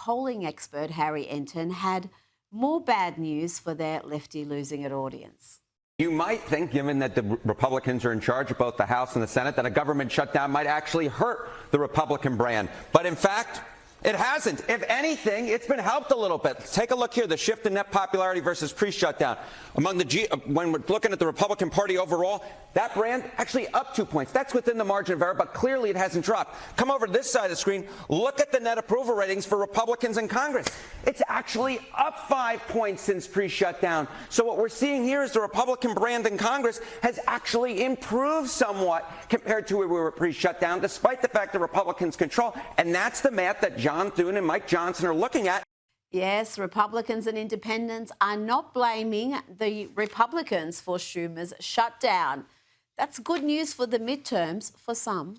polling expert Harry Enton had more bad news for their lefty losing it audience. You might think, given that the Republicans are in charge of both the House and the Senate, that a government shutdown might actually hurt the Republican brand. But in fact, it hasn't. If anything, it's been helped a little bit. Take a look here, the shift in net popularity versus pre-shutdown. When we're looking at the Republican Party overall, that brand actually up 2 points. That's within the margin of error, but clearly it hasn't dropped. Come over to this side of the screen. Look at the net approval ratings for Republicans in Congress. It's actually up 5 points since pre-shutdown. So what we're seeing here is the Republican brand in Congress has actually improved somewhat compared to where we were pre-shutdown, despite the fact that Republicans control. And that's the math that John Thune and Mike Johnson are looking at. Yes, Republicans and independents are not blaming the Republicans for Schumer's shutdown. That's good news for the midterms for some.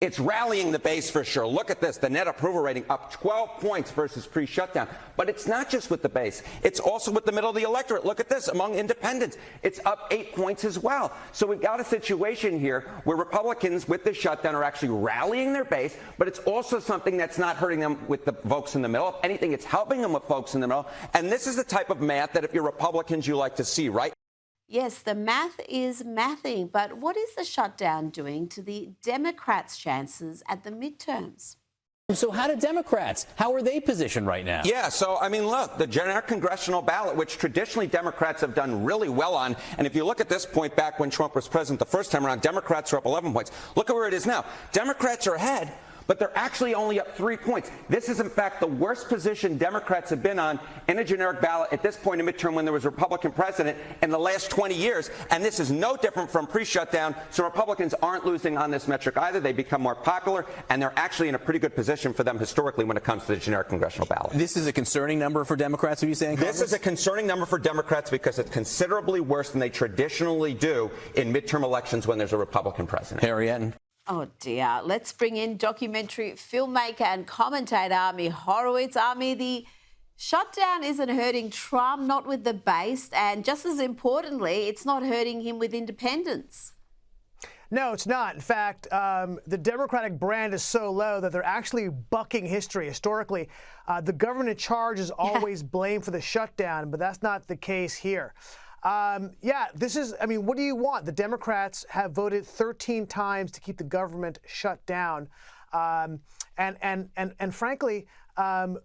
It's rallying the base for sure. Look at this, the net approval rating up 12 points versus pre-shutdown. But it's not just with the base. It's also with the middle of the electorate. Look at this, among independents, it's up 8 points as well. So we've got a situation here where Republicans with the shutdown are actually rallying their base, but it's also something that's not hurting them with the folks in the middle. If anything, it's helping them with folks in the middle. And this is the type of math that if you're Republicans, you like to see, right? Yes, the math is mathing, but what is the shutdown doing to the Democrats' chances at the midterms? So how do Democrats, how are they positioned right now? Yeah, so, I mean, look, the generic congressional ballot, which traditionally Democrats have done really well on, and if you look at this point back when Trump was president the first time around, Democrats are up 11 points. Look at where it is now. Democrats are ahead, but they're actually only up 3 points. This is, in fact, the worst position Democrats have been on in a generic ballot at this point in midterm when there was a Republican president in the last 20 years. And this is no different from pre-shutdown. So Republicans aren't losing on this metric either. They become more popular, and they're actually in a pretty good position for them historically when it comes to the generic congressional ballot. This is a concerning number for Democrats, are you saying? This is a concerning number for Democrats because it's considerably worse than they traditionally do in midterm elections when there's a Republican president. Harry Enton. Oh, dear. Let's bring in documentary filmmaker and commentator Ami Horowitz. Ami, the shutdown isn't hurting Trump, not with the base, and just as importantly, it's not hurting him with independents. No, it's not. In fact, the Democratic brand is so low that they're actually bucking history. Historically, the government in charge is always blamed for the shutdown, but that's not the case here. This is, I mean, what do you want? The Democrats have voted 13 times to keep the government shut down. And frankly,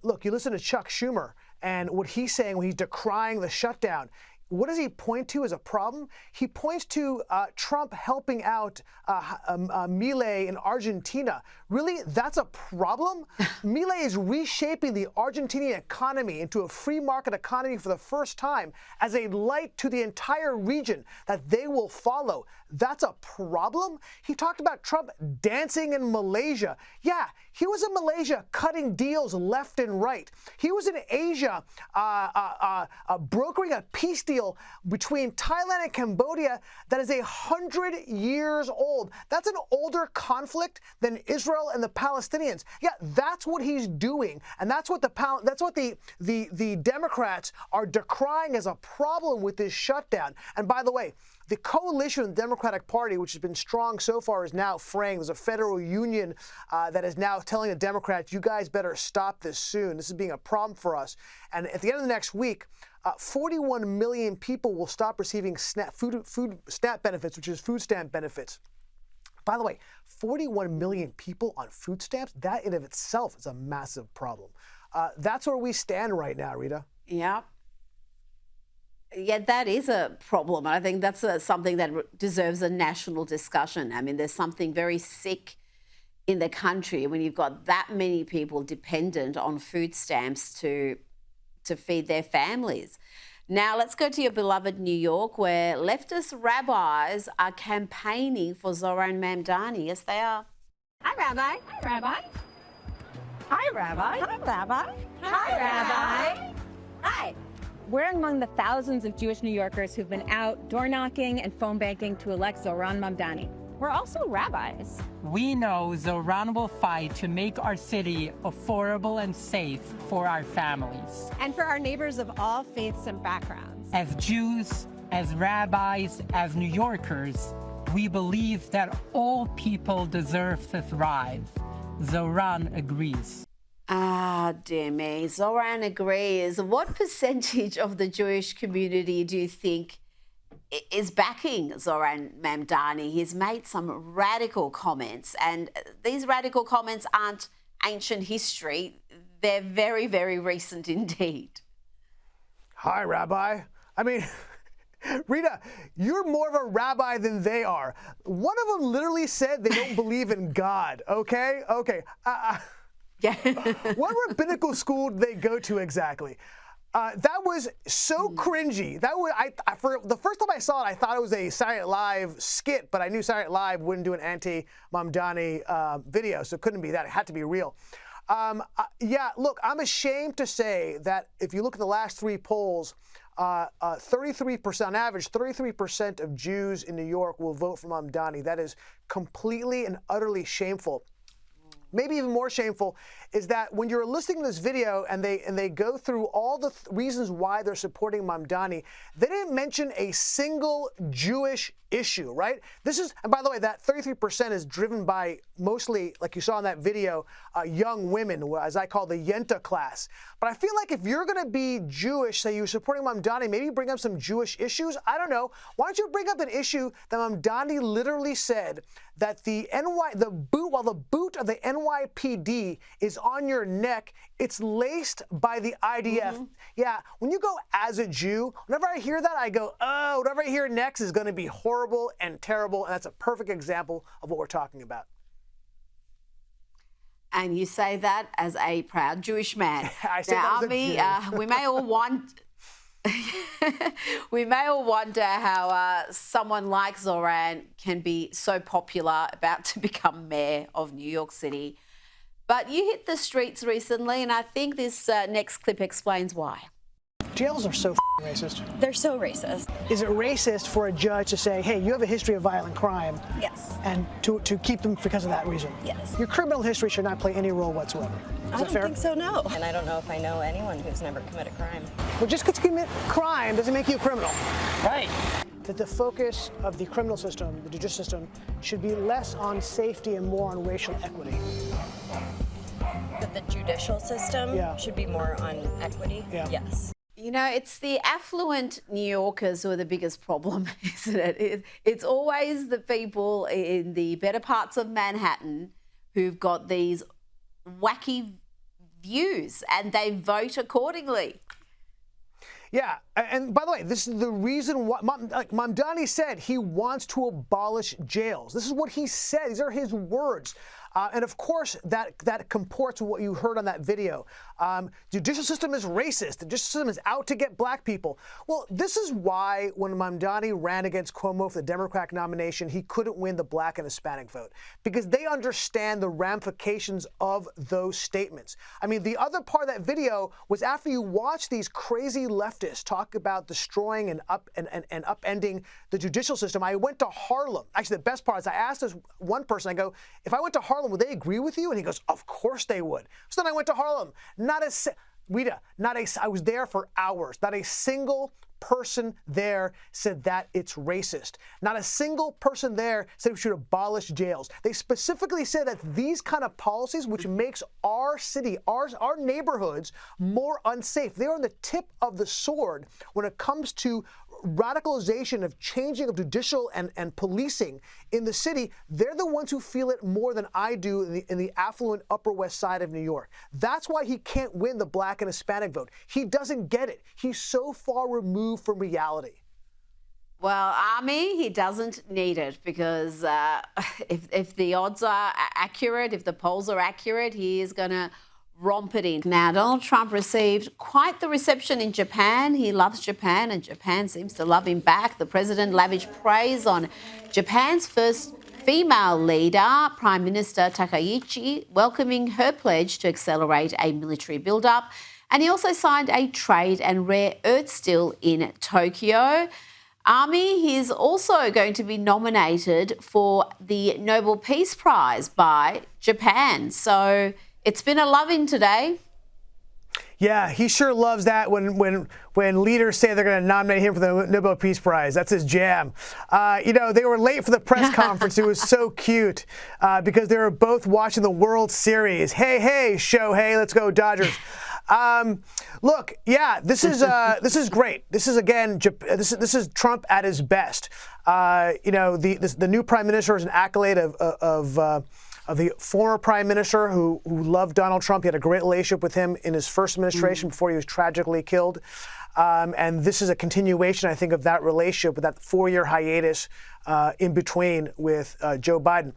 look, you listen to Chuck Schumer and what he's saying when he's decrying the shutdown. What does he point to as a problem? He points to Trump helping out Milei in Argentina. Really, that's a problem? Milei is reshaping the Argentinian economy into a free market economy for the first time as a light to the entire region that they will follow. That's a problem? He talked about Trump dancing in Malaysia. Yeah, he was in Malaysia cutting deals left and right. He was in Asia brokering a peace deal between Thailand and Cambodia that is 100 years old. That's an older conflict than Israel and the Palestinians. Yeah, that's what he's doing, and that's what the Democrats are decrying as a problem with this shutdown. And by the way, the coalition of the Democratic Party, which has been strong so far, is now fraying. There's a federal union that is now telling the Democrats, you guys better stop this soon. This is being a problem for us. And at the end of the next week, 41 million people will stop receiving food SNAP benefits, which is food stamp benefits. By the way, 41 million people on food stamps, that in of itself is a massive problem. That's where we stand right now, Rita. Yeah. Yeah, that is a problem. I think that's something that deserves a national discussion. I mean, there's something very sick in the country when you've got that many people dependent on food stamps to feed their families. Now, let's go to your beloved New York, where leftist rabbis are campaigning for Zohran Mamdani. Yes, they are. Hi, Rabbi. Hi, Rabbi. Hi, Rabbi. Hi, Rabbi. Hi, Rabbi. Hi. We're among the thousands of Jewish New Yorkers who've been out door knocking and phone banking to elect Zohran Mamdani. We're also rabbis. We know Zohran will fight to make our city affordable and safe for our families. And for our neighbors of all faiths and backgrounds. As Jews, as rabbis, as New Yorkers, we believe that all people deserve to thrive. Zohran agrees. Ah, dear me. Zoran agrees. What percentage of the Jewish community do you think is backing Zoran Mamdani? He's made some radical comments, and these radical comments aren't ancient history. They're very, very recent indeed. Hi, Rabbi. I mean, Rita, you're more of a rabbi than they are. One of them literally said they don't believe in God, okay? Okay. Yeah. What rabbinical school did they go to exactly? That was so cringy. That was for the first time I saw it, I thought it was a Saturday Night Live skit, but I knew Saturday Night Live wouldn't do an anti-Mamdani video, so it couldn't be that. It had to be real. Yeah, look, I'm ashamed to say that if you look at the last 3 polls, 33%, on average, 33% of Jews in New York will vote for Mamdani. That is completely and utterly shameful. Maybe even more shameful is that when you're listening to this video and they go through all the reasons why they're supporting Mamdani, they didn't mention a single Jewish issue, right? This is, and by the way, that 33% is driven by mostly, like you saw in that video, young women, as I call the Yenta class. But I feel like if you're going to be Jewish, say you're supporting Mamdani, maybe bring up some Jewish issues. I don't know. Why don't you bring up an issue that Mamdani literally said that while the boot of the NYPD is on your neck, it's laced by the IDF. Yeah, when you go as a Jew, whenever I hear that, I go, oh, whatever I hear next is going to be horrible and terrible, and that's a perfect example of what we're talking about. And you say that as a proud Jewish man. I say now, that as a Ami, Jew. we may all want. We may all wonder how someone like Zoran can be so popular, about to become mayor of New York City. But you hit the streets recently, and I think this next clip explains why. Jails are so racist. They're so racist. Is it racist for a judge to say, hey, you have a history of violent crime, Yes. and to keep them because of that reason? Yes. Your criminal history should not play any role whatsoever. Is I that don't fair? think so, no. And I don't know if I know anyone who's never committed crime. Well, just because you commit crime doesn't make you a criminal. Right. That the focus of the criminal system, the judicial system, should be less on safety and more on racial equity. That the judicial system Yeah. should be more on equity. Yeah. Yes. You know, it's the affluent New Yorkers who are the biggest problem, isn't it? It's always the people in the better parts of Manhattan who've got these wacky views and they vote accordingly. Yeah, and by the way, this is the reason why, like Mamdani said, he wants to abolish jails. This is what he said. These are his words. And of course, that comports with what you heard on that video. Judicial system is racist. The judicial system is out to get black people. Well, this is why when Mamdani ran against Cuomo for the Democratic nomination, he couldn't win the black and Hispanic vote because they understand the ramifications of those statements. I mean, the other part of that video was after you watch these crazy leftists talk about destroying and upending the judicial system, I went to Harlem. Actually, the best part is I asked this one person, I go, if I went to Harlem, would they agree with you? And he goes, of course they would. So then I went to Harlem. I was there for hours. Not a single person there said that it's racist. Not a single person there said we should abolish jails. They specifically said that these kind of policies, which makes our city, our neighborhoods more unsafe, they're on the tip of the sword when it comes to radicalization of changing of judicial and policing in the city. They're the ones who feel it more than I do in the affluent Upper West Side of New York. That's why he can't win the black and Hispanic vote. He doesn't get it. He's so far removed from reality. Well, Ami, he doesn't need it because if the odds are accurate, if the polls are accurate, he is going to romp it in. Now, Donald Trump received quite the reception in Japan. He loves Japan and Japan seems to love him back. The president lavished praise on Japan's first female leader, Prime Minister Takaichi, welcoming her pledge to accelerate a military build-up. And he also signed a trade and rare earth deal in Tokyo. Ami, he's also going to be nominated for the Nobel Peace Prize by Japan. So it's been a loving today. Yeah, he sure loves that when leaders say they're going to nominate him for the Nobel Peace Prize. That's his jam. They were late for the press conference. It was so cute because they were both watching the World Series. Hey, Shohei, let's go Dodgers. Look, yeah, this is great. This is again, this is Trump at his best. The new prime minister is an accolade of the former prime minister who loved Donald Trump. He had a great relationship with him in his first administration before he was tragically killed. And this is a continuation, I think, of that relationship with that 4-year hiatus in between with Joe Biden.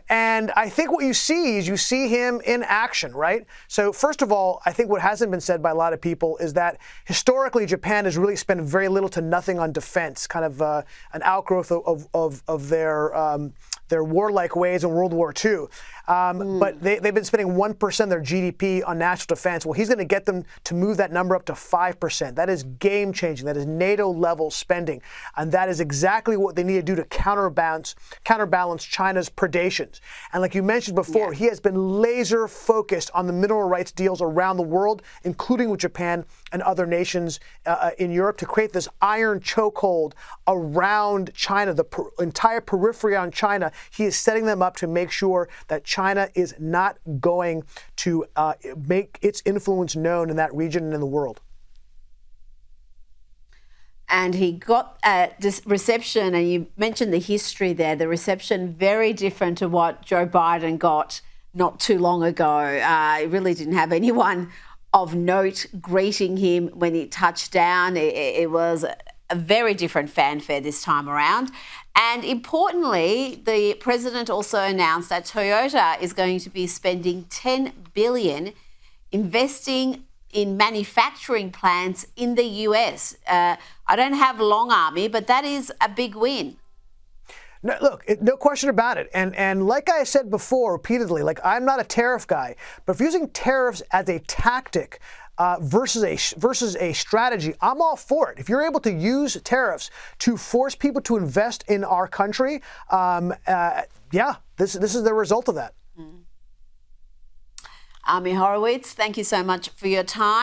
And I think what you see is you see him in action, right? So first of all, I think what hasn't been said by a lot of people is that historically Japan has really spent very little to nothing on defense, kind of an outgrowth of their warlike ways in World War II. But they've been spending 1% of their GDP on national defense. Well, he's going to get them to move that number up to 5%. That is game-changing. That is NATO-level spending. And that is exactly what they need to do to counterbalance China's predations. And like you mentioned before, he has been laser-focused on the mineral rights deals around the world, including with Japan and other nations in Europe, to create this iron chokehold around China, the entire periphery on China. He is setting them up to make sure that China is not going to make its influence known in that region and in the world. And he got this reception, and you mentioned the history there, the reception very different to what Joe Biden got not too long ago. He really didn't have anyone of note greeting him when he touched down. It was a very different fanfare this time around. And importantly, the president also announced that Toyota is going to be spending $10 billion investing in manufacturing plants in the US. I don't have long army, but that is a big win. No, look, no question about it. And like I said before repeatedly, like I'm not a tariff guy, but if using tariffs as a tactic versus a strategy, I'm all for it. If you're able to use tariffs to force people to invest in our country, this is the result of that. Ami Horowitz, thank you so much for your time.